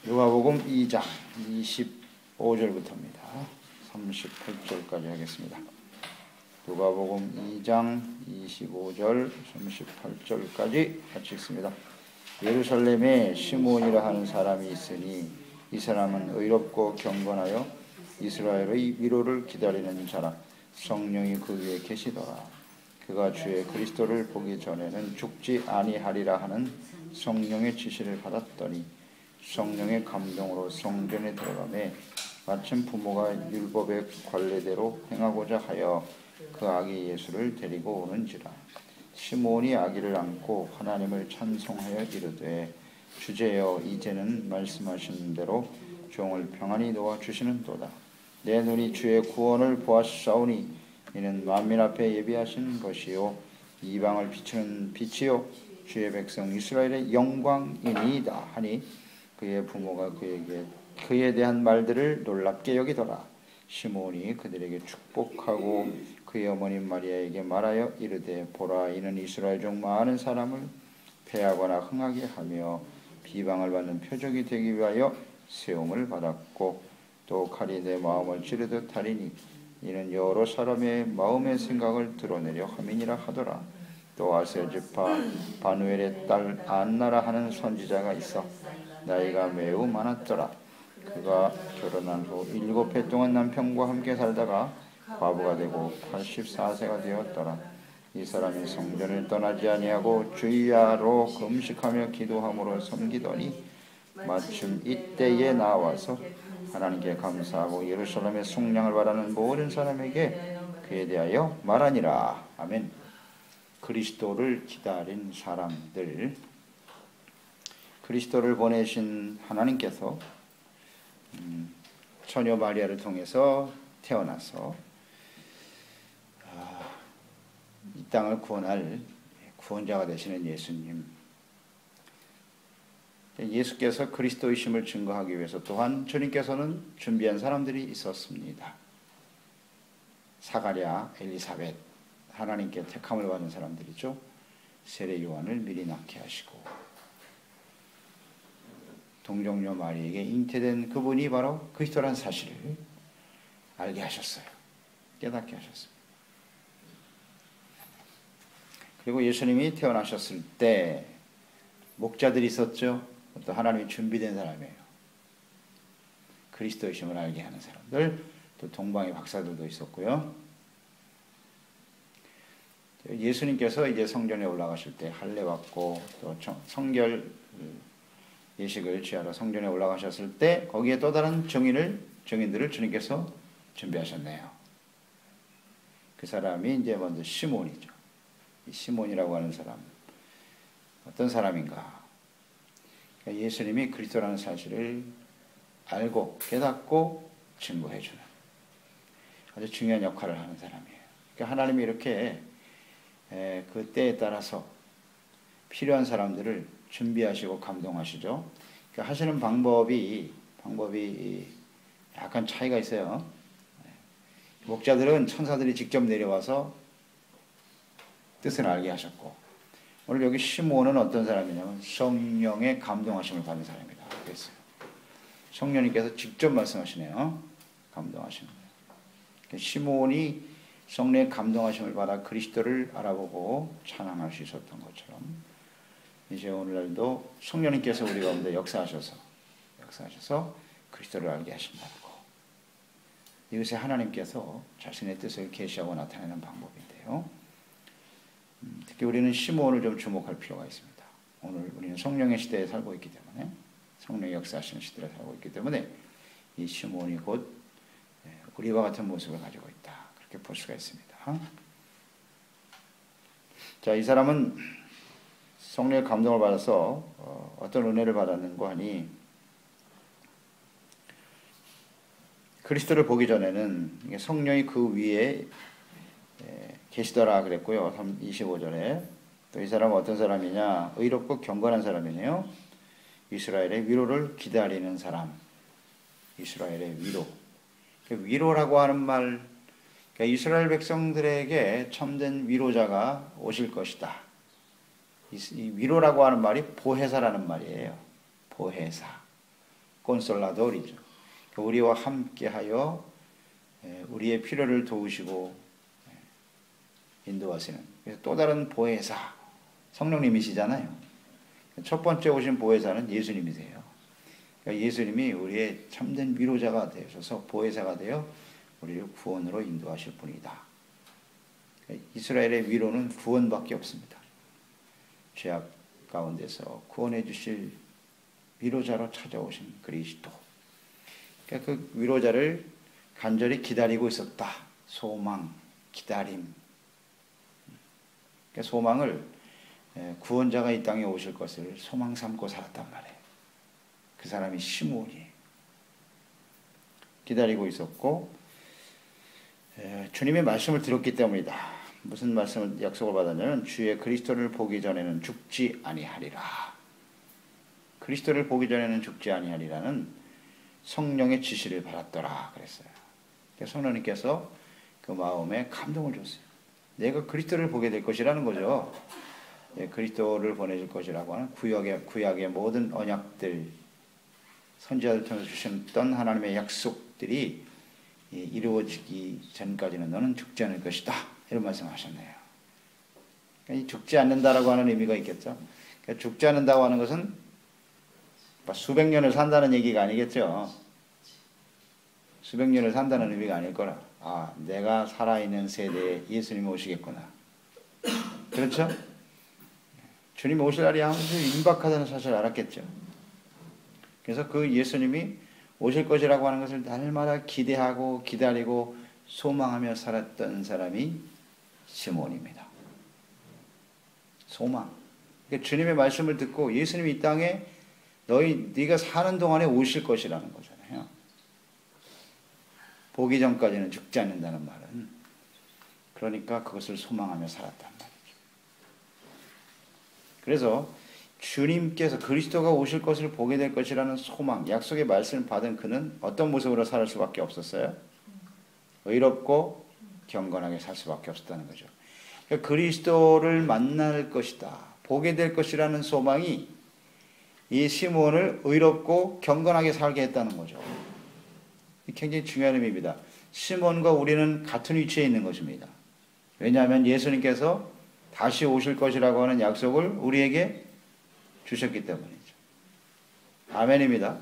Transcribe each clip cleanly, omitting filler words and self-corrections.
누가복음 2장 25절부터입니다. 38절까지 하겠습니다. 누가복음 2장 25절 38절까지 같이 읽습니다. 예루살렘에 시므온이라 하는 사람이 있으니 이 사람은 의롭고 경건하여 이스라엘의 위로를 기다리는 자라. 성령이 그 위에 계시더라. 그가 주의 그리스도를 보기 전에는 죽지 아니하리라 하는 성령의 지시를 받았더니 성령의 감동으로 성전에 들어가매 마침 부모가 율법의 관례대로 행하고자 하여 그 아기 예수를 데리고 오는지라. 시므온이 아기를 안고 하나님을 찬송하여 이르되 주제여 이제는 말씀하신 대로 종을 평안히 놓아 주시는도다. 내 눈이 주의 구원을 보았사오니 이는 만민 앞에 예비하신 것이요 이방을 비추는 빛이요 주의 백성 이스라엘의 영광이니이다 하니 그의 부모가 그에게 그에 대한 말들을 놀랍게 여기더라. 시므온이 그들에게 축복하고 그의 어머니 마리아에게 말하여 이르되 보라 이는 이스라엘 중 많은 사람을 패하거나 흥하게 하며 비방을 받는 표적이 되기 위하여 세움을 받았고 또 칼이 내 마음을 찌르듯 하리니 이는 여러 사람의 마음의 생각을 드러내려 함이니라 하더라. 또 아셀지파 바누엘의 딸 안나라 하는 선지자가 있어 나이가 매우 많았더라. 그가 결혼한 후 7해 동안 남편과 함께 살다가 과부가 되고 84세가 되었더라. 이 사람이 성전을 떠나지 아니하고 주야로 금식하며 기도함으로 섬기더니 마침 이때에 나와서 하나님께 감사하고 예루살렘의 속량을 바라는 모든 사람에게 그에 대하여 말하니라. 아멘. 그리스도를 기다린 사람들, 그리스도를 보내신 하나님께서 처녀 마리아를 통해서 태어나서 이 땅을 구원할 구원자가 되시는 예수님, 예수께서 그리스도이심을 증거하기 위해서 또한 주님께서는 준비한 사람들이 있었습니다. 사가랴, 엘리사벳, 하나님께 택함을 받은 사람들이죠. 세례 요한을 미리 낳게 하시고 동정녀 마리에게 잉태된 그분이 바로 그리스도라는 사실을 알게 하셨어요. 깨닫게 하셨습니다. 그리고 예수님이 태어나셨을 때 목자들이 있었죠. 또 하나님이 준비된 사람이에요. 그리스도이심을 알게 하는 사람들, 또 동방의 박사들도 있었고요. 예수님께서 이제 성전에 올라가실 때 할례 받고 또 성결 예식을 취하러 성전에 올라가셨을 때 거기에 또 다른 증인들을 주님께서 준비하셨네요. 그 사람이 이제 먼저 시몬이죠. 이 시몬이라고 하는 사람, 어떤 사람인가? 그러니까 예수님이 그리스도라는 사실을 알고 깨닫고 증거해주는 아주 중요한 역할을 하는 사람이에요. 그러니까 하나님이 이렇게 그 때에 따라서 필요한 사람들을 준비하시고 감동하시죠. 그러니까 하시는 방법이 약간 차이가 있어요. 목자들은 천사들이 직접 내려와서 뜻을 알게 하셨고, 오늘 여기 시므온은 어떤 사람이냐면 성령의 감동하심을 받은 사람이다 그랬어요. 성령님께서 직접 말씀하시네요. 감동하시는 거예요. 그러니까 시므온이 성령의 감동하심을 받아 그리스도를 알아보고 찬양할 수 있었던 것처럼 이제 오늘날도 성령님께서 우리 가운데 역사하셔서 그리스도를 알게 하신다고. 이것이 하나님께서 자신의 뜻을 계시하고 나타내는 방법인데요. 특히 우리는 시므온을 좀 주목할 필요가 있습니다. 오늘 우리는 성령의 시대에 살고 있기 때문에, 성령의 역사하시는 시대에 살고 있기 때문에 이 시므온이 곧 우리와 같은 모습을 가지고 있다, 그렇게 볼 수가 있습니다. 자, 이 사람은 성령의 감동을 받아서 어떤 은혜를 받았는가 하니 그리스도를 보기 전에는 성령이 그 위에 계시더라 그랬고요. 25절에 또 이 사람은 어떤 사람이냐? 의롭고 경건한 사람이네요. 이스라엘의 위로를 기다리는 사람. 이스라엘의 위로. 위로라고 하는 말, 그러니까 이스라엘 백성들에게 참된 위로자가 오실 것이다. 이 위로라고 하는 말이 보혜사라는 말이에요. 보혜사. 콘솔라도리죠. 우리와 함께하여 우리의 필요를 도우시고 인도하시는, 그래서 또 다른 보혜사, 성령님이시잖아요. 첫 번째 오신 보혜사는 예수님이세요. 그러니까 예수님이 우리의 참된 위로자가 되셔서 보혜사가 되어 우리를 구원으로 인도하실 분이다. 이스라엘의 위로는 구원밖에 없습니다. 죄악 가운데서 구원해 주실 위로자로 찾아오신 그리스도. 그러니까 그 위로자를 간절히 기다리고 있었다. 소망, 기다림. 그러니까 소망을, 구원자가 이 땅에 오실 것을 소망 삼고 살았단 말이에요. 그 사람이 시므온이 기다리고 있었고, 주님의 말씀을 들었기 때문이다. 무슨 말씀을 약속을 받았냐면 주의 그리스도를 보기 전에는 죽지 아니하리라. 그리스도를 보기 전에는 죽지 아니하리라는 성령의 지시를 받았더라 그랬어요. 성령님께서 그 마음에 감동을 줬어요. 내가 그리스도를 보게 될 것이라는 거죠. 그리스도를 보내줄 것이라고 하는 구약의 모든 언약들, 선지자들 통해서 주셨던 하나님의 약속들이 이루어지기 전까지는 너는 죽지 않을 것이다. 이런 말씀하셨네요. 그러니까 죽지 않는다라고 하는 의미가 있겠죠. 그러니까 죽지 않는다고 하는 것은 수백 년을 산다는 얘기가 아니겠죠. 수백 년을 산다는 의미가 아닐 거라. 아, 내가 살아있는 세대에 예수님이 오시겠구나. 그렇죠? 주님 오실 날이 아주 임박하다는 사실을 알았겠죠. 그래서 그 예수님이 오실 것이라고 하는 것을 날마다 기대하고 기다리고 소망하며 살았던 사람이 시므온입니다. 소망. 그러니까 주님의 말씀을 듣고 예수님이 이 땅에 네가 사는 동안에 오실 것이라는 거잖아요. 보기 전까지는 죽지 않는다는 말은, 그러니까 그것을 소망하며 살았단 말이죠. 그래서 주님께서 그리스도가 오실 것을 보게 될 것이라는 소망, 약속의 말씀을 받은 그는 어떤 모습으로 살 수밖에 없었어요? 의롭고 경건하게 살 수밖에 없었다는 거죠. 그러니까 그리스도를 만날 것이다, 보게 될 것이라는 소망이 이 시므온을 의롭고 경건하게 살게 했다는 거죠. 굉장히 중요한 의미입니다. 시므온과 우리는 같은 위치에 있는 것입니다. 왜냐하면 예수님께서 다시 오실 것이라고 하는 약속을 우리에게 주셨기 때문이죠. 아멘입니다.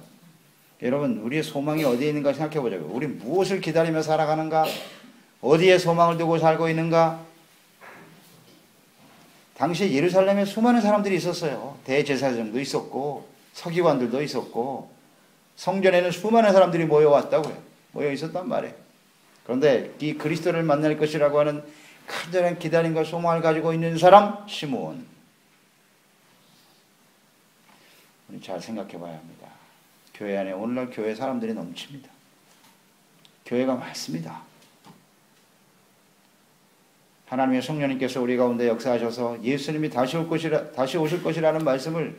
여러분, 우리의 소망이 어디에 있는가 생각해 보자고요. 우리 무엇을 기다리며 살아가는가? 어디에 소망을 두고 살고 있는가? 당시 예루살렘에 수많은 사람들이 있었어요. 대제사장도 있었고 서기관들도 있었고 성전에는 수많은 사람들이 모여왔다고요. 모여 있었단 말이에요. 그런데 이 그리스도를 만날 것이라고 하는 간절한 기다림과 소망을 가지고 있는 사람, 시므온. 우리 잘 생각해 봐야 합니다. 교회 안에 오늘날 교회 사람들이 넘칩니다. 교회가 많습니다. 하나님의 성령님께서 우리 가운데 역사하셔서 예수님이 다시 오실 것이라는 말씀을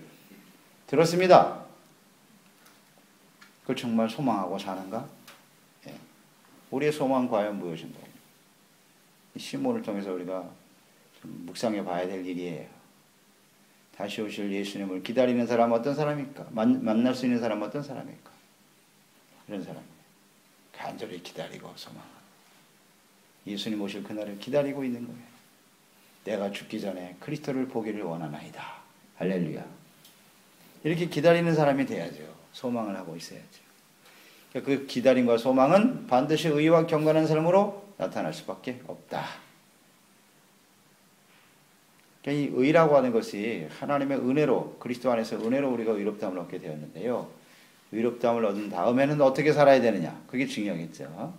들었습니다. 그걸 정말 소망하고 사는가? 예. 우리의 소망 과연 무엇인가? 시므온을 통해서 우리가 좀 묵상해 봐야 될 일이에요. 다시 오실 예수님을 기다리는 사람 어떤 사람입니까? 만날 수 있는 사람 어떤 사람입니까? 이런 사람이에요. 간절히 기다리고 소망하고 예수님 오실 그날을 기다리고 있는 거예요. 내가 죽기 전에 그리스도를 보기를 원하나이다. 할렐루야. 이렇게 기다리는 사람이 돼야죠. 소망을 하고 있어야죠. 그 기다림과 소망은 반드시 의와 경건한 삶으로 나타날 수밖에 없다. 이 의라고 하는 것이 하나님의 은혜로, 그리스도 안에서 은혜로 우리가 의롭다함을 얻게 되었는데요. 의롭다함을 얻은 다음에는 어떻게 살아야 되느냐? 그게 중요하겠죠.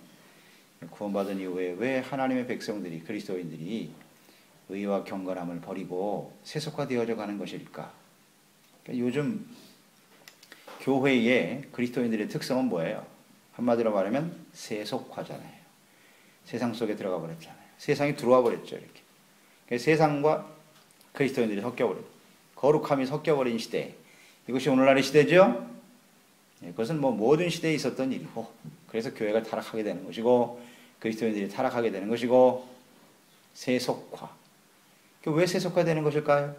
구원받은 이후에 왜 하나님의 백성들이, 그리스도인들이 의와 경건함을 버리고 세속화되어져 가는 것일까? 그러니까 요즘 교회의 그리스도인들의 특성은 뭐예요? 한마디로 말하면 세속화잖아요. 세상 속에 들어가 버렸잖아요. 세상이 들어와 버렸죠. 이렇게. 그러니까 세상과 그리스도인들이 섞여버린, 거룩함이 섞여버린 시대. 이것이 오늘날의 시대죠. 그것은 뭐 모든 시대에 있었던 일이고, 그래서 교회가 타락하게 되는 것이고, 그리스도인들이 타락하게 되는 것이고, 세속화. 왜 세속화되는 것일까요?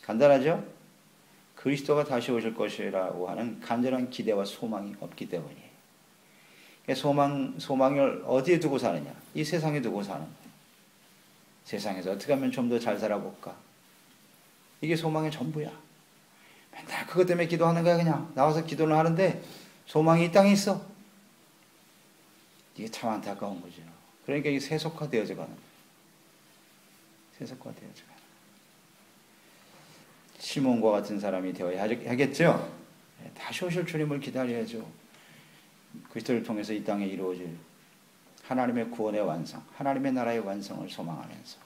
간단하죠? 그리스도가 다시 오실 것이라고 하는 간절한 기대와 소망이 없기 때문이에요. 소망을 어디에 두고 사느냐? 이 세상에 두고 사는 거예요. 세상에서 어떻게 하면 좀 더 잘 살아볼까? 이게 소망의 전부야. 맨날 그것 때문에 기도하는 거야. 그냥 나와서 기도를 하는데 소망이 이 땅에 있어. 이게 참 안타까운 거죠. 그러니까 이게 세속화되어져 가는 거예요. 세속화되어져 가는 거예요. 시몬과 같은 사람이 되어야 하겠죠. 다시 오실 주님을 기다려야죠. 그리스도를 통해서 이 땅에 이루어질 하나님의 구원의 완성, 하나님의 나라의 완성을 소망하면서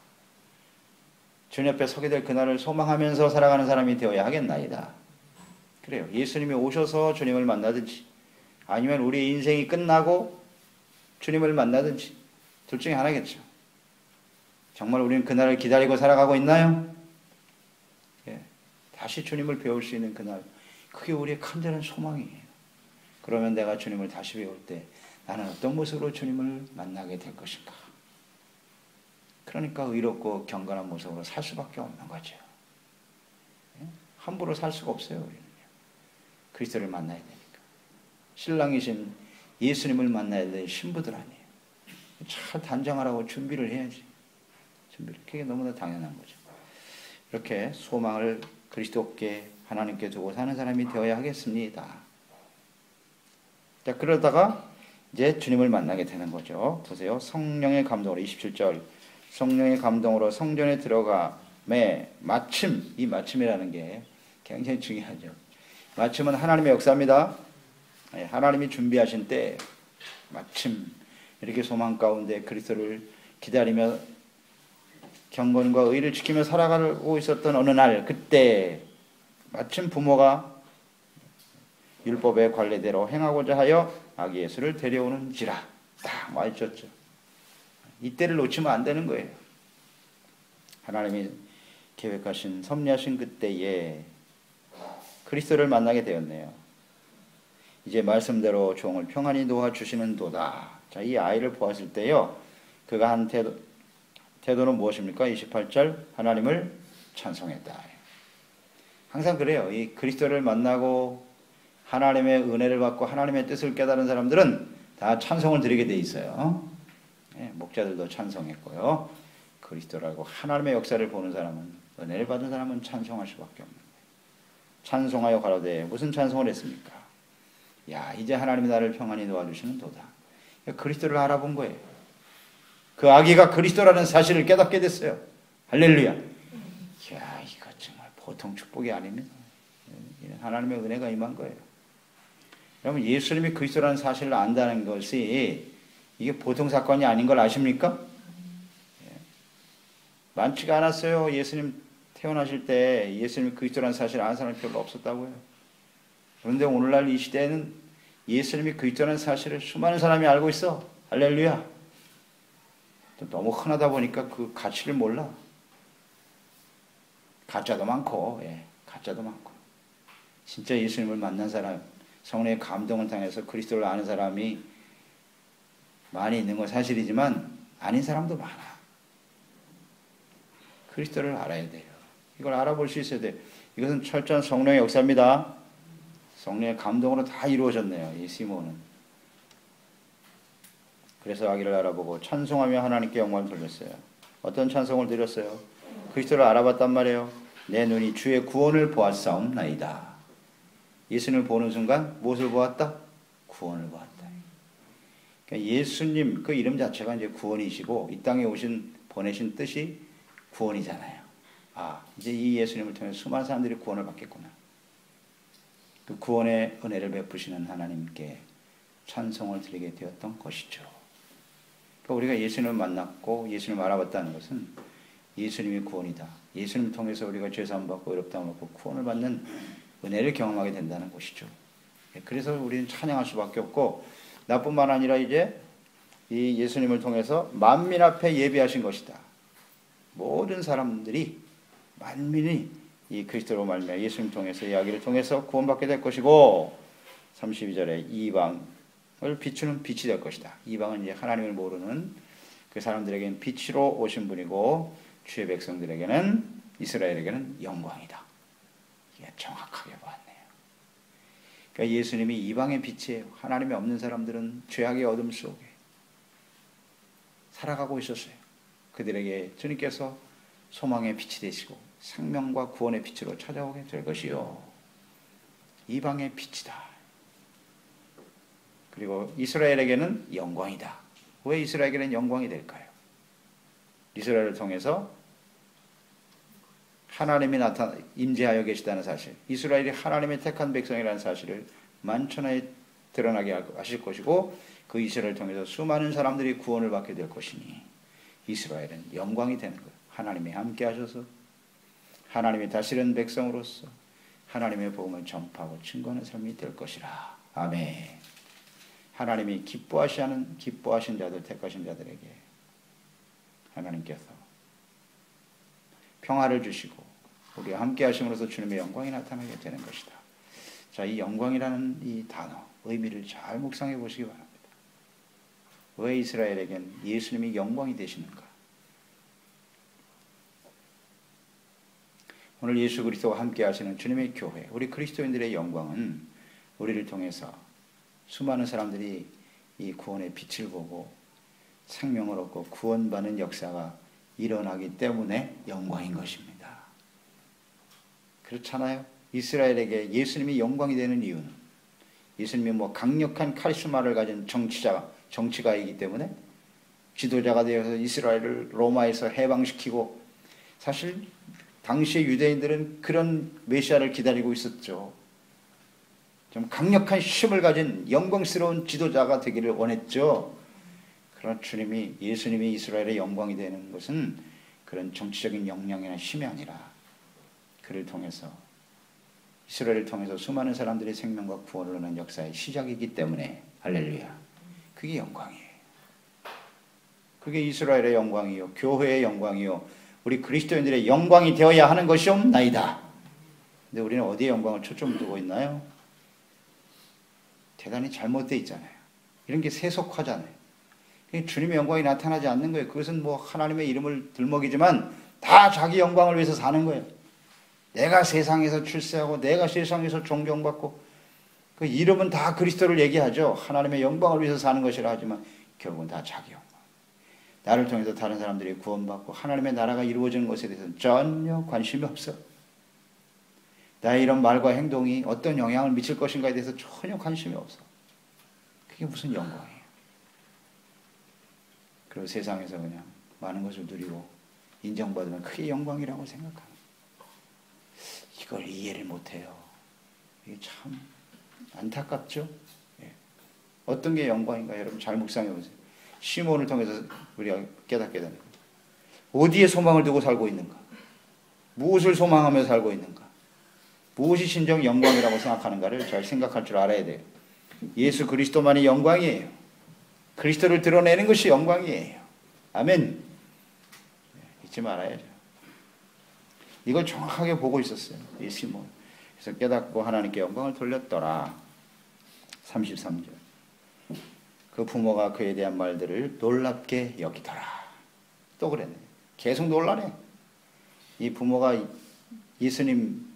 주님 앞에 서게 될 그날을 소망하면서 살아가는 사람이 되어야 하겠나이다. 그래요. 예수님이 오셔서 주님을 만나든지 아니면 우리의 인생이 끝나고 주님을 만나든지 둘 중에 하나겠죠. 정말 우리는 그날을 기다리고 살아가고 있나요? 예. 다시 주님을 배울 수 있는 그날, 그게 우리의 간절한 소망이에요. 그러면 내가 주님을 다시 배울 때 나는 어떤 모습으로 주님을 만나게 될 것인가? 그러니까 의롭고 경건한 모습으로 살 수밖에 없는 거죠. 함부로 살 수가 없어요. 우리는 그리스도를 만나야 되니까. 신랑이신 예수님을 만나야 될 신부들 아니에요. 잘 단장하라고 준비를 해야지. 그게 너무나 당연한 거죠. 이렇게 소망을 그리스도께 하나님께 두고 사는 사람이 되어야 하겠습니다. 자, 그러다가 이제 주님을 만나게 되는 거죠. 보세요. 성령의 감동으로 27절. 성령의 감동으로 성전에 들어가매 마침, 이 마침이라는 게 굉장히 중요하죠. 마침은 하나님의 역사입니다. 하나님이 준비하신 때 마침 이렇게 소망 가운데 그리스도를 기다리며 경건과 의를 지키며 살아가고 있었던 어느 날, 그때 마침 부모가 율법의 관례대로 행하고자 하여 아기 예수를 데려오는지라 딱 와있었죠. 이때를 놓치면 안 되는 거예요. 하나님이 계획하신 섭리하신 그때에 그리스도를 만나게 되었네요. 이제 말씀대로 종을 평안히 놓아주시는도다. 자, 이 아이를 보았을 때요, 그가 한 태도는 무엇입니까? 28절, 하나님을 찬송했다. 항상 그래요. 이 그리스도를 만나고 하나님의 은혜를 받고 하나님의 뜻을 깨달은 사람들은 다 찬송을 드리게 돼 있어요. 목자들도 찬송했고요. 그리스도라고 하나님의 역사를 보는 사람은, 은혜를 받은 사람은 찬송할 수밖에 없는 거예요. 찬송하여 가로되, 무슨 찬송을 했습니까? 야, 이제 하나님이 나를 평안히 놓아주시는 도다. 그리스도를 알아본 거예요. 그 아기가 그리스도라는 사실을 깨닫게 됐어요. 할렐루야. 야, 이거 정말 보통 축복이 아닙니다. 하나님의 은혜가 임한 거예요. 여러분, 예수님이 그리스도라는 사실을 안다는 것이 이게 보통 사건이 아닌 걸 아십니까? 많지가 않았어요. 예수님 태어나실 때 예수님이 그리스도라는 사실을 아는 사람이 별로 없었다고요. 그런데 오늘날 이 시대에는 예수님이 그리스도라는 사실을 수많은 사람이 알고 있어. 할렐루야. 너무 흔하다 보니까 그 가치를 몰라. 가짜도 많고, 가짜도 많고. 진짜 예수님을 만난 사람, 성령의 감동을 당해서 그리스도를 아는 사람이 많이 있는 건 사실이지만 아닌 사람도 많아. 그리스도를 알아야 돼요. 이걸 알아볼 수 있어야 돼요. 이것은 철저한 성령의 역사입니다. 성령의 감동으로 다 이루어졌네요. 이 시몬은. 그래서 아기를 알아보고 찬송하며 하나님께 영광을 돌렸어요. 어떤 찬송을 드렸어요? 그리스도를 알아봤단 말이에요. 내 눈이 주의 구원을 보았사옵나이다. 예수님을 보는 순간 무엇을 보았다? 구원을 보았다. 그러니까 예수님 그 이름 자체가 이제 구원이시고 이 땅에 보내신 뜻이 구원이잖아요. 아, 이제 이 예수님을 통해 수많은 사람들이 구원을 받겠구나. 그 구원의 은혜를 베푸시는 하나님께 찬송을 드리게 되었던 것이죠. 그러니까 우리가 예수님을 만났고 예수님을 알아봤다는 것은 예수님이 구원이다. 예수님을 통해서 우리가 죄사함 받고 의롭다함을 받고 구원을 받는 은혜를 경험하게 된다는 것이죠. 그래서 우리는 찬양할 수밖에 없고, 나뿐만 아니라 이제 이 예수님을 통해서 만민 앞에 예비하신 것이다. 모든 사람들이, 만민이 이 그리스도로 말미암아 예수님 통해서, 이야기를 통해서 구원받게 될 것이고, 32절에 이방을 비추는 빛이 될 것이다. 이방은 이제 하나님을 모르는 그 사람들에게는 빛으로 오신 분이고, 주의 백성들에게는, 이스라엘에게는 영광이다. 이게 정확하게 보았네요. 그러니까 예수님이 이방의 빛이에요. 하나님이 없는 사람들은 죄악의 어둠 속에 살아가고 있었어요. 그들에게 주님께서 소망의 빛이 되시고 생명과 구원의 빛으로 찾아오게 될 것이요. 이방의 빛이다. 그리고 이스라엘에게는 영광이다. 왜 이스라엘에게는 영광이 될까요? 이스라엘을 통해서 하나님이 임재하여 계시다는 사실, 이스라엘이 하나님의 택한 백성이라는 사실을 만천하에 드러나게 하실 것이고, 그 이스라엘을 통해서 수많은 사람들이 구원을 받게 될 것이니 이스라엘은 영광이 되는 거예요. 하나님이 함께 하셔서 하나님이 다스리는 백성으로서 하나님의 복음을 전파하고 증거하는 삶이 될 것이라. 아멘. 하나님이 기뻐하신 자들, 택하신 자들에게 하나님께서 평화를 주시고 우리와 함께 하심으로써 주님의 영광이 나타나게 되는 것이다. 자, 이 영광이라는 이 단어, 의미를 잘 묵상해 보시기 바랍니다. 왜 이스라엘에겐 예수님이 영광이 되시는가? 오늘 예수 그리스도와 함께 하시는 주님의 교회, 우리 그리스도인들의 영광은 우리를 통해서 수많은 사람들이 이 구원의 빛을 보고 생명을 얻고 구원받는 역사가 일어나기 때문에 영광인 것입니다. 그렇잖아요. 이스라엘에게 예수님이 영광이 되는 이유는 예수님이 강력한 카리스마를 가진 정치가이기 때문에 지도자가 되어서 이스라엘을 로마에서 해방시키고, 사실 당시의 유대인들은 그런 메시아를 기다리고 있었죠. 좀 강력한 힘을 가진 영광스러운 지도자가 되기를 원했죠. 그러나 예수님이 이스라엘의 영광이 되는 것은 그런 정치적인 역량이나 힘이 아니라 그를 통해서, 이스라엘을 통해서 수많은 사람들의 생명과 구원을 얻는 역사의 시작이기 때문에, 할렐루야, 그게 영광이에요. 그게 이스라엘의 영광이요, 교회의 영광이요, 우리 그리스도인들의 영광이 되어야 하는 것이옵나이다. 근데 우리는 어디에 영광을 초점을 두고 있나요? 대단히 잘못되어 있잖아요. 이런 게 세속화잖아요. 주님의 영광이 나타나지 않는 거예요. 그것은 하나님의 이름을 들먹이지만 다 자기 영광을 위해서 사는 거예요. 내가 세상에서 출세하고 내가 세상에서 존경받고, 그 이름은 다 그리스도를 얘기하죠. 하나님의 영광을 위해서 사는 것이라 하지만 결국은 다 자기 영광. 나를 통해서 다른 사람들이 구원받고 하나님의 나라가 이루어지는 것에 대해서는 전혀 관심이 없어. 나의 이런 말과 행동이 어떤 영향을 미칠 것인가에 대해서 전혀 관심이 없어. 그게 무슨 영광이에요. 그리고 세상에서 그냥 많은 것을 누리고 인정받으면 그게 영광이라고 생각하는, 이걸 이해를 못해요. 이게 참 안타깝죠. 예. 어떤 게 영광인가 여러분 잘 묵상해 보세요. 시몬을 통해서 우리가 깨닫게 되는 거예요. 어디에 소망을 두고 살고 있는가? 무엇을 소망하며 살고 있는가? 무엇이 진정 영광이라고 생각하는가를 잘 생각할 줄 알아야 돼요. 예수 그리스도만이 영광이에요. 그리스도를 드러내는 것이 영광이에요. 아멘. 잊지 말아야죠. 이걸 정확하게 보고 있었어요, 이 시몬. 그래서 깨닫고 하나님께 영광을 돌렸더라. 33절. 그 부모가 그에 대한 말들을 놀랍게 여기더라. 또 그랬네. 계속 놀라네. 이 부모가 예수님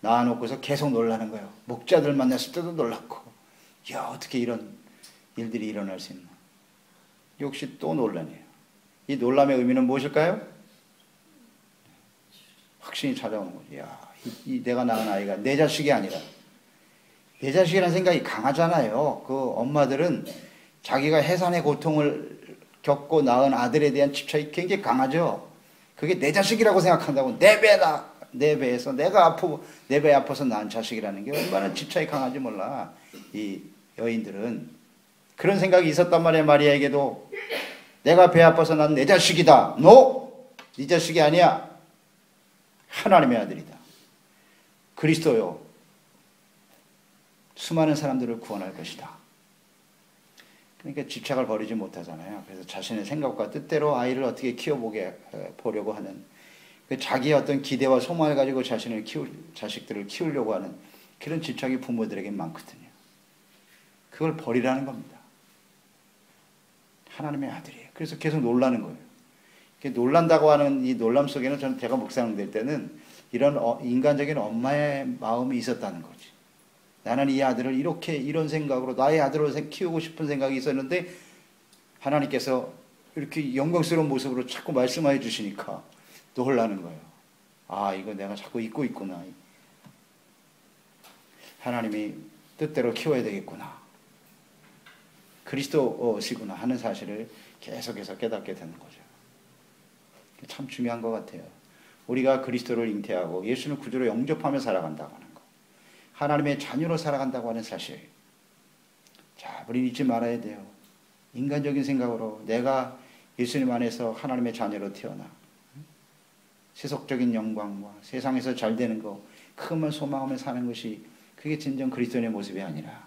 낳아놓고서 계속 놀라는 거예요. 목자들 만났을 때도 놀랐고, 야, 어떻게 이런 일들이 일어날 수 있나. 역시 또 논란이에요. 이 논란의 의미는 무엇일까요? 확신이 찾아오는 거죠. 야, 이 내가 낳은 아이가 내 자식이 아니라, 내 자식이라는 생각이 강하잖아요. 그 엄마들은 자기가 해산의 고통을 겪고 낳은 아들에 대한 집착이 굉장히 강하죠. 그게 내 자식이라고 생각한다고, 내 배에서 내 배 아파서 낳은 자식이라는 게 얼마나 집착이 강한지 몰라. 이 여인들은 그런 생각이 있었단 말이에요. 마리아에게도 내가 배 아파서 난 내 자식이다. 네 자식이 아니야. 하나님의 아들이다. 그리스도요, 수많은 사람들을 구원할 것이다. 그러니까 집착을 버리지 못하잖아요. 그래서 자신의 생각과 뜻대로 아이를 어떻게 보려고 하는, 자기의 어떤 기대와 소망을 가지고 자식들을 키우려고 하는 그런 집착이 부모들에게 많거든요. 그걸 버리라는 겁니다. 하나님의 아들이에요. 그래서 계속 놀라는 거예요. 놀란다고 하는 이 놀람 속에는 제가 묵상될 때는 이런 인간적인 엄마의 마음이 있었다는 거지. 나는 이 아들을 이렇게 이런 생각으로 나의 아들을 키우고 싶은 생각이 있었는데 하나님께서 이렇게 영광스러운 모습으로 자꾸 말씀해 주시니까 놀라는 거예요. 아, 이거 내가 자꾸 잊고 있구나. 하나님이 뜻대로 키워야 되겠구나. 그리스도시구나 하는 사실을 계속해서 깨닫게 되는 거죠. 참 중요한 것 같아요. 우리가 그리스도를 잉태하고 예수를 구주로 영접하며 살아간다고 하는 거. 하나님의 자녀로 살아간다고 하는 사실. 자, 우리 잊지 말아야 돼요. 인간적인 생각으로 내가 예수님 안에서 하나님의 자녀로 태어나 세속적인 영광과 세상에서 잘 되는 거 큰만 소망하며 사는 것이 그게 진정 그리스도인의 모습이 아니라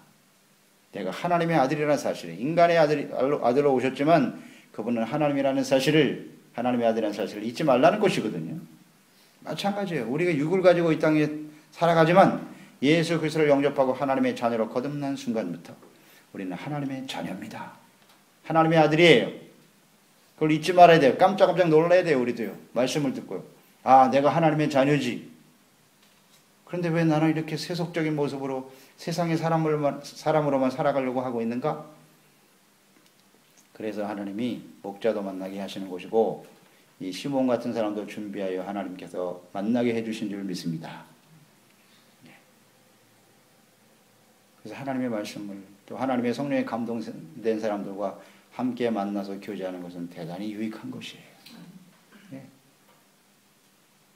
내가 하나님의 아들이라는 사실, 인간의 아들로 오셨지만 그분은 하나님이라는 사실을, 하나님의 아들이라는 사실을 잊지 말라는 것이거든요. 마찬가지예요. 우리가 육을 가지고 이 땅에 살아가지만 예수 그리스도를 영접하고 하나님의 자녀로 거듭난 순간부터 우리는 하나님의 자녀입니다. 하나님의 아들이에요. 그걸 잊지 말아야 돼요. 깜짝깜짝 놀라야 돼요. 우리도요. 말씀을 듣고요. 아, 내가 하나님의 자녀지. 그런데 왜 나는 이렇게 세속적인 모습으로 세상의 사람으로만 살아가려고 하고 있는가? 그래서 하나님이 목자도 만나게 하시는 곳이고 이 시몬 같은 사람도 준비하여 하나님께서 만나게 해주신 줄 믿습니다. 그래서 하나님의 말씀을 또 하나님의 성령에 감동된 사람들과 함께 만나서 교제하는 것은 대단히 유익한 것이에요. 네.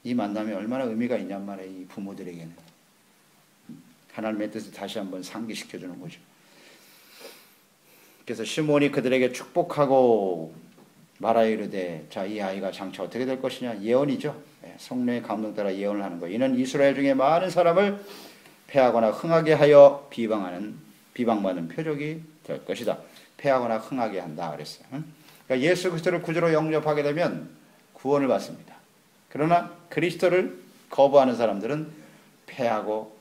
이 만남이 얼마나 의미가 있냔 말이에요. 이 부모들에게는. 하나님의 뜻을 다시 한번 상기시켜주는 거죠. 그래서 시몬이 그들에게 축복하고 말하여 이르되 자, 이 아이가 장차 어떻게 될 것이냐. 예언이죠. 성령의 감동 따라 예언을 하는 거. 이는 이스라엘 중에 많은 사람을 패하거나 흥하게 하여 비방받는 표적이 될 것이다. 패하거나 흥하게 한다 그랬어요. 그러니까 예수 그리스도를 구주로 영접하게 되면 구원을 받습니다. 그러나 그리스도를 거부하는 사람들은 패하고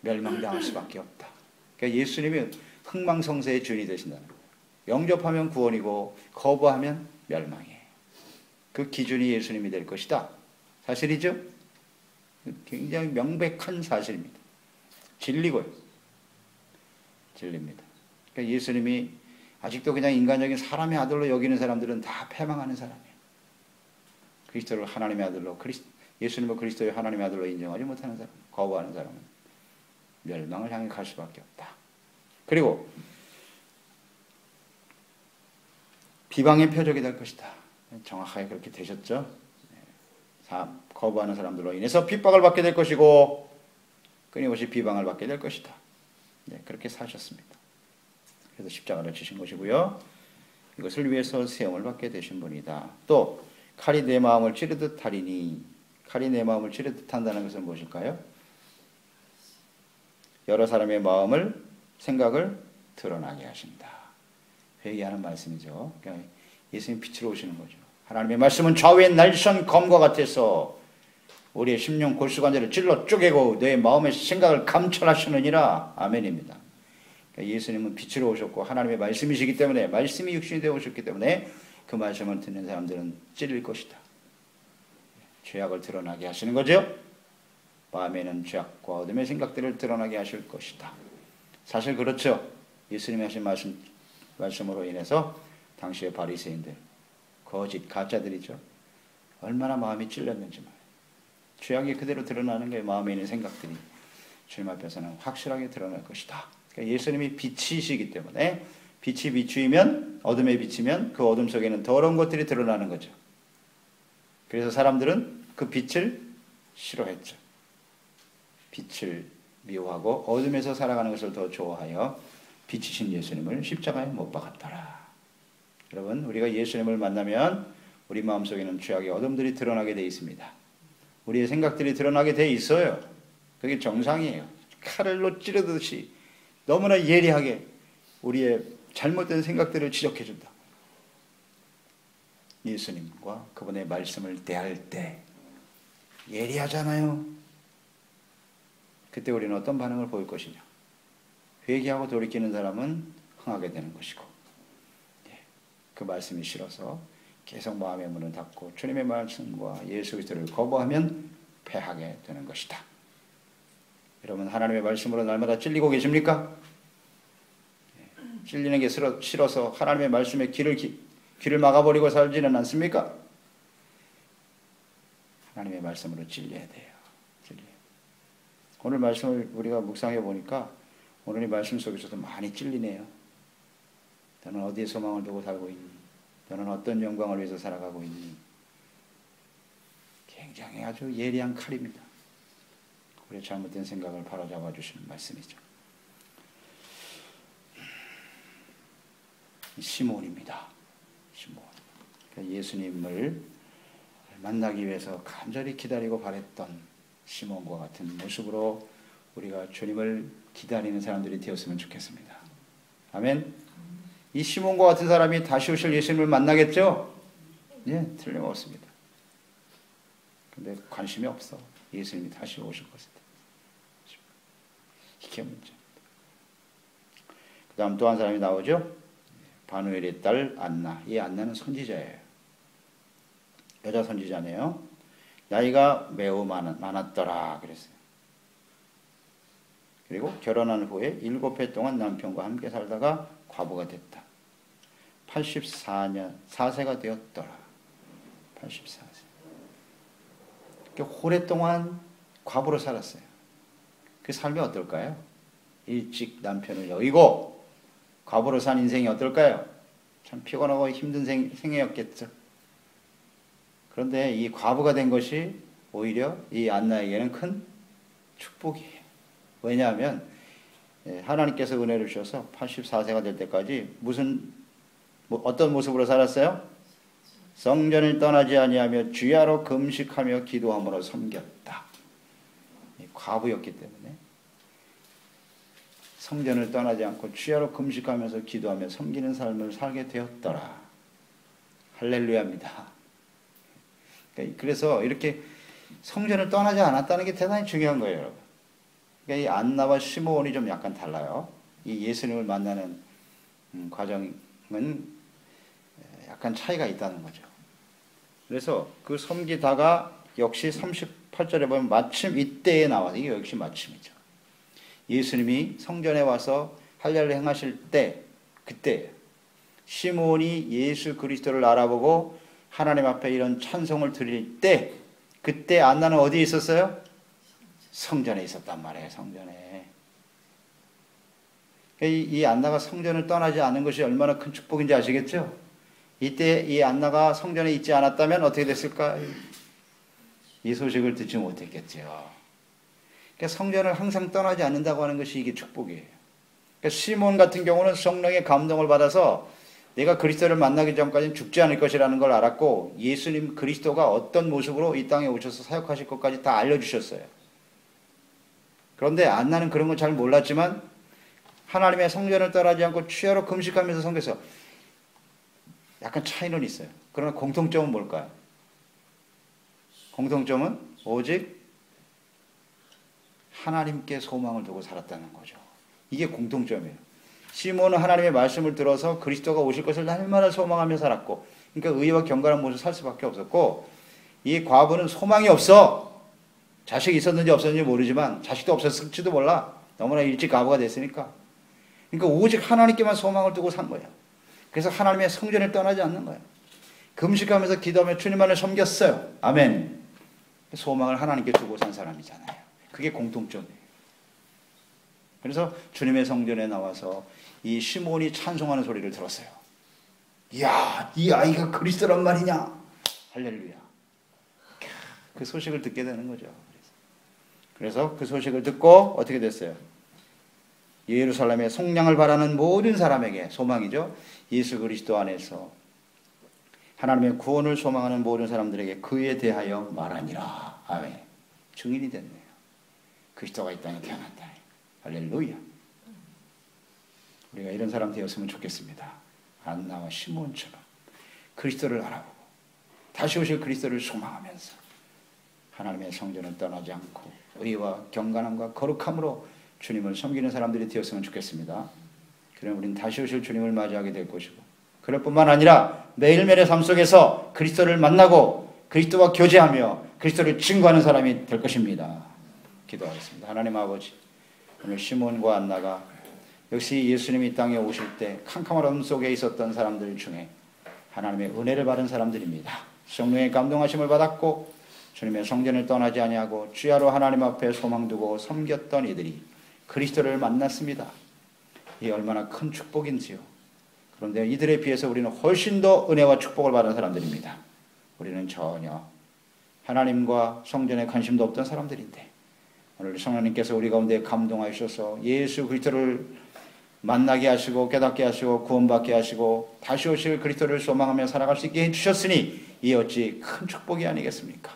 멸망당할 수밖에 없다. 그러니까 예수님이 흥망성쇠의 주인이 되신다는 거예요. 영접하면 구원이고 거부하면 멸망이에요. 그 기준이 예수님이 될 것이다. 사실이죠? 굉장히 명백한 사실입니다. 진리고요. 진리입니다. 그러니까 예수님이 아직도 그냥 인간적인 사람의 아들로 여기는 사람들은 다 패망하는 사람이에요. 그리스도를 하나님의 아들로, 예수님을 그리스도의 하나님의 아들로 인정하지 못하는 사람, 거부하는 사람은 멸망을 향해 갈 수밖에 없다. 그리고 비방의 표적이 될 것이다. 정확하게 그렇게 되셨죠? 거부하는 사람들로 인해서 핍박을 받게 될 것이고 끊임없이 비방을 받게 될 것이다. 네, 그렇게 사셨습니다. 그래서 십자가를 지신 것이고요. 이것을 위해서 세움을 받게 되신 분이다. 또 칼이 내 마음을 찌르듯 하리니, 칼이 내 마음을 찌르듯 한다는 것은 무엇일까요? 여러 사람의 마음을, 생각을 드러나게 하신다. 회개하는 말씀이죠. 그러니까 예수님 빛으로 오시는 거죠. 하나님의 말씀은 좌우의 날선 검과 같아서 우리의 심령 골수관절을 찔러 쪼개고 내 마음의 생각을 감찰하시느니라. 아멘입니다. 그러니까 예수님은 빛으로 오셨고 하나님의 말씀이시기 때문에, 말씀이 육신이 되어 오셨기 때문에 그 말씀을 듣는 사람들은 찔릴 것이다. 죄악을 드러나게 하시는 거죠. 마음에는 죄악과 어둠의 생각들을 드러나게 하실 것이다. 사실 그렇죠. 예수님이 하신 말씀으로 인해서 당시의 바리새인들, 거짓 가짜들이죠. 얼마나 마음이 찔렸는지 말이에요. 죄악이 그대로 드러나는 게 마음에 있는 생각들이 주님 앞에서는 확실하게 드러날 것이다. 그러니까 예수님이 빛이시기 때문에 빛이 비추이면, 어둠에 비치면 그 어둠 속에는 더러운 것들이 드러나는 거죠. 그래서 사람들은 그 빛을 싫어했죠. 빛을 미워하고 어둠에서 살아가는 것을 더 좋아하여 빛이신 예수님을 십자가에 못 박았더라. 여러분, 우리가 예수님을 만나면 우리 마음속에는 죄악의 어둠들이 드러나게 되어 있습니다. 우리의 생각들이 드러나게 되어 있어요. 그게 정상이에요. 칼로 찌르듯이 너무나 예리하게 우리의 잘못된 생각들을 지적해 준다. 예수님과 그분의 말씀을 대할 때 예리하잖아요. 그때 우리는 어떤 반응을 보일 것이냐. 회개하고 돌이키는 사람은 흥하게 되는 것이고, 그 말씀이 싫어서 계속 마음의 문을 닫고 주님의 말씀과 예수 그리스도를 거부하면 패하게 되는 것이다. 여러분 하나님의 말씀으로 날마다 찔리고 계십니까? 찔리는 게 싫어서 하나님의 말씀에 귀를 막아버리고 살지는 않습니까? 하나님의 말씀으로 찔려야 돼요. 오늘 말씀을 우리가 묵상해 보니까 오늘 이 말씀 속에서도 많이 찔리네요. 너는 어디에 소망을 두고 살고 있니? 너는 어떤 영광을 위해서 살아가고 있니? 굉장히 아주 예리한 칼입니다. 우리의 잘못된 생각을 바로잡아 주시는 말씀이죠. 시몬입니다. 시몬. 그러니까 예수님을 만나기 위해서 간절히 기다리고 바랬던 시몬과 같은 모습으로 우리가 주님을 기다리는 사람들이 되었으면 좋겠습니다. 아멘. 이 시몬과 같은 사람이 다시 오실 예수님을 만나겠죠? 예, 틀림없습니다. 근데 관심이 없어. 예수님이 다시 오실 것에. 이게 문제입니다. 그 다음 또 한 사람이 나오죠? 바누엘의 딸 안나. 이 안나는 선지자예요. 여자 선지자네요. 나이가 매우 많았더라 그랬어요. 그리고 결혼한 후에 7해 동안 남편과 함께 살다가 과부가 됐다. 84세가 되었더라. 84세. 오랫동안 과부로 살았어요. 그 삶이 어떨까요? 일찍 남편을 여의고 과부로 산 인생이 어떨까요? 참 피곤하고 힘든 생애였겠죠. 그런데 이 과부가 된 것이 오히려 이 안나에게는 큰 축복이에요. 왜냐하면 하나님께서 은혜를 주셔서 84세가 될 때까지 어떤 모습으로 살았어요? 성전을 떠나지 아니하며 주야로 금식하며 기도함으로 섬겼다. 과부였기 때문에 성전을 떠나지 않고 주야로 금식하면서 기도하며 섬기는 삶을 살게 되었더라. 할렐루야입니다. 그래서 이렇게 성전을 떠나지 않았다는 게 대단히 중요한 거예요, 여러분. 그러니까 이 안나와 시몬이 좀 약간 달라요. 이 예수님을 만나는 과정은 약간 차이가 있다는 거죠. 그래서 그 섬기다가 역시 38절에 보면 마침 이때에 나와서 이게 역시 마침이죠. 예수님이 성전에 와서 할례를 행하실 때 그때 시몬이 예수 그리스도를 알아보고 하나님 앞에 이런 찬송을 드릴 때 그때 안나는 어디에 있었어요? 성전에 있었단 말이에요. 성전에. 이 안나가 성전을 떠나지 않은 것이 얼마나 큰 축복인지 아시겠죠? 이때 이 안나가 성전에 있지 않았다면 어떻게 됐을까? 이 소식을 듣지 못했겠죠. 그러니까 성전을 항상 떠나지 않는다고 하는 것이 이게 축복이에요. 그러니까 시몬 같은 경우는 성령의 감동을 받아서 내가 그리스도를 만나기 전까지는 죽지 않을 것이라는 걸 알았고 예수님 그리스도가 어떤 모습으로 이 땅에 오셔서 사역하실 것까지 다 알려주셨어요. 그런데 안나는 그런 걸 잘 몰랐지만 하나님의 성전을 떠나지 않고 추야로 금식하면서 섬겨서 약간 차이는 있어요. 그러나 공통점은 뭘까요? 공통점은 오직 하나님께 소망을 두고 살았다는 거죠. 이게 공통점이에요. 시몬은 하나님의 말씀을 들어서 그리스도가 오실 것을 날마다 소망하며 살았고, 그러니까 의와 경건한 모습을 살 수밖에 없었고, 이 과부는 소망이 없어. 자식이 있었는지 없었는지 모르지만 자식도 없었을지도 몰라. 너무나 일찍 과부가 됐으니까. 그러니까 오직 하나님께만 소망을 두고 산 거예요. 그래서 하나님의 성전을 떠나지 않는 거예요. 금식하면서 기도하며 주님만을 섬겼어요. 아멘. 소망을 하나님께 두고 산 사람이잖아요. 그게 공통점이에요. 그래서 주님의 성전에 나와서 이 시몬이 찬송하는 소리를 들었어요. 이야, 이 아이가 그리스도란 말이냐? 할렐루야. 그 소식을 듣게 되는 거죠. 그래서 그 소식을 듣고 어떻게 됐어요? 예루살렘의 속량을 바라는 모든 사람에게 소망이죠. 예수 그리스도 안에서 하나님의 구원을 소망하는 모든 사람들에게 그에 대하여 말하니라. 아멘. 증인이 됐네요. 그리스도가 이 땅에 태어났다. 할렐루야. 우리가 이런 사람 되었으면 좋겠습니다. 안나와 시몬처럼 그리스도를 알아보고 다시 오실 그리스도를 소망하면서 하나님의 성전을 떠나지 않고 의와 경건함과 거룩함으로 주님을 섬기는 사람들이 되었으면 좋겠습니다. 그럼 우리는 다시 오실 주님을 맞이하게 될 것이고 그럴 뿐만 아니라 매일매일의 삶 속에서 그리스도를 만나고 그리스도와 교제하며 그리스도를 증거하는 사람이 될 것입니다. 기도하겠습니다. 하나님 아버지, 오늘 시몬과 안나가 역시 예수님이 이 땅에 오실 때 캄캄한 어둠 속에 있었던 사람들 중에 하나님의 은혜를 받은 사람들입니다. 성령의 감동하심을 받았고 주님의 성전을 떠나지 아니하고 주야로 하나님 앞에 소망 두고 섬겼던 이들이 그리스도를 만났습니다. 이 얼마나 큰 축복인지요. 그런데 이들에 비해서 우리는 훨씬 더 은혜와 축복을 받은 사람들입니다. 우리는 전혀 하나님과 성전에 관심도 없던 사람들인데 오늘 성령님께서 우리 가운데 감동하셔서 예수 그리스도를 만나게 하시고 깨닫게 하시고 구원받게 하시고 다시 오실 그리스도를 소망하며 살아갈 수 있게 해주셨으니 이 어찌 큰 축복이 아니겠습니까?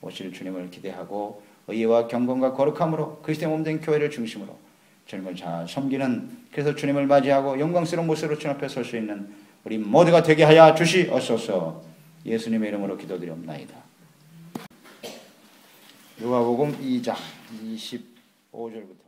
오실 주님을 기대하고 의와 경건과 거룩함으로 그리스도의 몸된 교회를 중심으로 주님을 잘 섬기는, 그래서 주님을 맞이하고 영광스러운 모습으로 주님 앞에 설 수 있는 우리 모두가 되게 하여 주시옵소서. 예수님의 이름으로 기도드리옵나이다. 누가복음 2장 25절부터